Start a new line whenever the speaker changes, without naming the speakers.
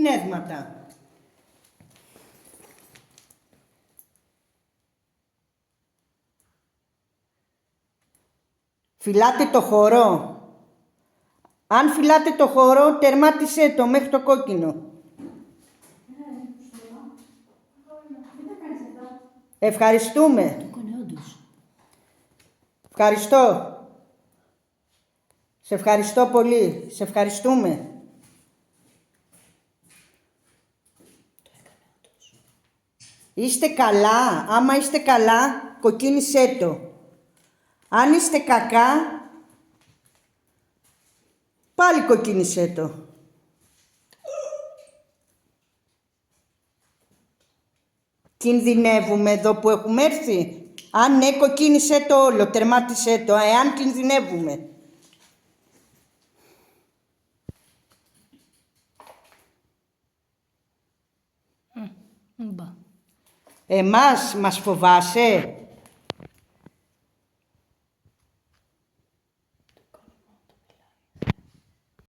πνεύματα. Φυλάτε το χώρο. Αν φυλάτε το χώρο, τερμάτισε το μέχρι το κόκκινο. Ευχαριστούμε. Ευχαριστώ. Σε ευχαριστώ πολύ. Σε ευχαριστούμε. Είστε καλά. Άμα είστε καλά, κοκκίνησέ το. Αν είστε κακά, πάλι κοκκίνησέ το. Κινδυνεύουμε εδώ που έχουμε έρθει. Αν ναι, κοκκίνησέ το όλο, τερμάτισέ το, εάν κινδυνεύουμε. Εμάς μας φοβάσαι.